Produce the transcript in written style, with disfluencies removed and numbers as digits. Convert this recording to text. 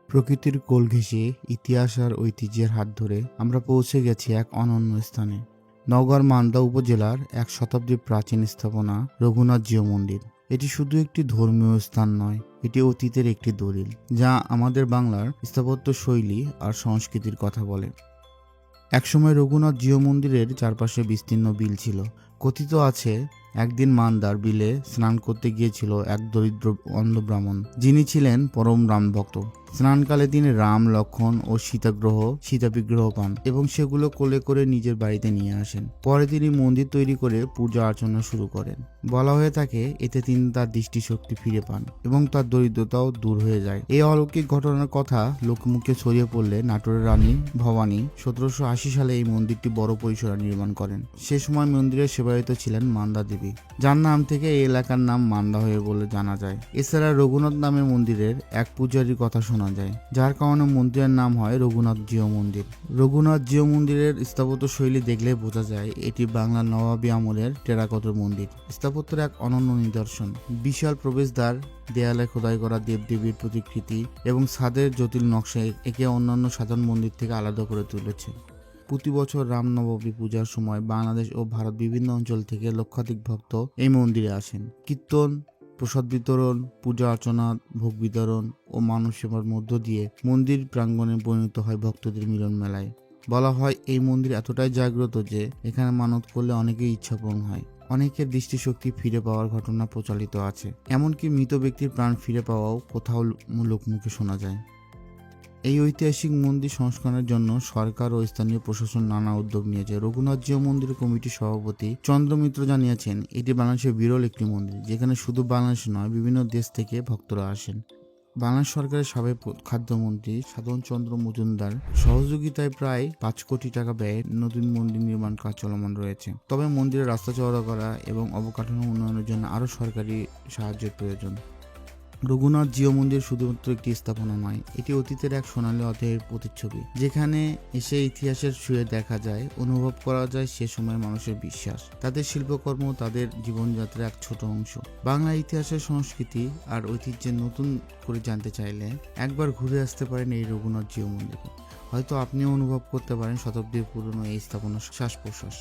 প্রকৃতির কোল ঘেঁষে ইতিহাস আর ঐতিহ্যের হাত ধরে আমরা পৌঁছে গেছি এক অনন্য স্থানে। নওগাঁর মান্দা উপজেলার এক শতাব্দীর প্রাচীন স্থাপনা রঘুনাথ জিউ মন্দির। এটি শুধু একটি ধর্মীয় স্থান নয়, এটি অতীতের একটি দলিল যা আমাদের বাংলার স্থাপত্য শৈলী আর সংস্কৃতির কথা বলে। একসময় রঘুনাথ জিউ মন্দিরের চারপাশে বিস্তীর্ণ বিল ছিল। কথিত আছে, একদিন মান্দার বিলে স্নান করতে গিয়েছিল এক দরিদ্র অন্ধ ব্রাহ্মণ, যিনি ছিলেন পরম রাম ভক্ত। স্নানকালে তিনি রাম, লক্ষ্মণ ও সীতা বিগ্রহ পান এবং সেগুলো কোলে করে নিজের বাড়িতে নিয়ে আসেন। পরে তিনি মন্দির তৈরি করে পূজা অর্চনা শুরু করেন। বলা হয়ে থাকে, এতে তিনি তার দৃষ্টিশক্তি ফিরে পান এবং তার দরিদ্রতাও দূর হয়ে যায়। এই অলৌকিক ঘটনার কথা লোকমুখে ছড়িয়ে পড়লে নাটোরের রানী ভবানী 1780 সালে এই মন্দিরটি বড় পরিসরে নির্মাণ করেন। সে সময় মন্দিরের সেবায়িত ছিলেন মান্দা দেবী, যার নাম থেকে এই এলাকার নাম মান্দা হয়ে বলে জানা যায়। এছাড়া রঘুনাথ নামের মন্দিরের এক পূজারীর কথা শোনা যায়, যার কারণে মন্দিরের নাম হয় রঘুনাথ জিউ মন্দির। রঘুনাথ জিউ মন্দিরের স্থাপত্য শৈলী দেখলে বোঝা যায় এটি বাংলার নবাবী আমলের টেরাকোটার মন্দির। স্থাপত্যের এক অনন্য নিদর্শন। বিশাল প্রবেশদ্বার, দেয়ালে খোদাই করা দেবদেবীর প্রতিকৃতি এবং ছাদের জটিল নকশা একে অন্যান্য সাধারণ মন্দির থেকে আলাদা করে তুলেছে। প্রতি বছর রামনবমী পূজার সময় বাংলাদেশ ও ভারত বিভিন্ন অঞ্চল থেকে লক্ষাধিক ভক্ত এই মন্দিরে আসেন। কীর্তন, প্রসাদ বিতরণ, পূজা অর্চনা, ভোগ বিতরণ ও মানব সেবার মধ্য দিয়ে মন্দির প্রাঙ্গণে পরিণত হয় ভক্তদের মিলন মেলায়। বলা হয়, এই মন্দির এতটাই জাগ্রত যে এখানে মানত করলে অনেকেই ইচ্ছা পূরণ হয়। অনেকের দৃষ্টিশক্তি ফিরে পাওয়ার ঘটনা প্রচলিত আছে, এমনকি মৃত ব্যক্তির প্রাণ ফিরে পাওয়াও কোথাও লোকমুখে শোনা যায়। এই ঐতিহাসিক মন্দির সংস্কারের জন্য সরকার ও স্থানীয় প্রশাসন নানা উদ্যোগ নিয়েছে। রঘুনাথ জিউ মন্দির কমিটির সভাপতি চন্দ্র মিত্র জানিয়েছেন, এটি বাংলাদেশের বিরল একটি মন্দির যেখানে শুধু বাংলাদেশ নয়, বিভিন্ন দেশ থেকে ভক্তরা আসেন। বাংলাদেশ সরকারের সাবেক খাদ্যমন্ত্রী সাধন চন্দ্র মজুমদার সহযোগিতায় প্রায় 5 কোটি টাকা ব্যয়ে নতুন মন্দির নির্মাণ কাজ চলমান রয়েছে। তবে মন্দিরের রাস্তা চওড়া করা এবং অবকাঠামো উন্নয়নের জন্য আরও সরকারি সাহায্যের প্রয়োজন। রঘুনাথ জিউ মন্দির শুধুমাত্র একটি স্থাপনা নয়, এটি অতীতের এক সোনালী অধ্যায়ের প্রতিচ্ছবি, যেখানে এসে ইতিহাসের ছুঁয়ে দেখা যায়, অনুভব করা যায় সে সময় মানুষের বিশ্বাস, তাদের শিল্পকর্ম, তাদের জীবনযাত্রার এক ছোট অংশ। বাংলা ইতিহাসের সংস্কৃতি আর ঐতিহ্যের নতুন করে জানতে চাইলে একবার ঘুরে আসতে পারেন এই রঘুনাথ জিউ মন্দিরে। হয়তো আপনিও অনুভব করতে পারেন শতাব্দীর পুরনো এই স্থাপনার শ্বাস প্রশ্বাস।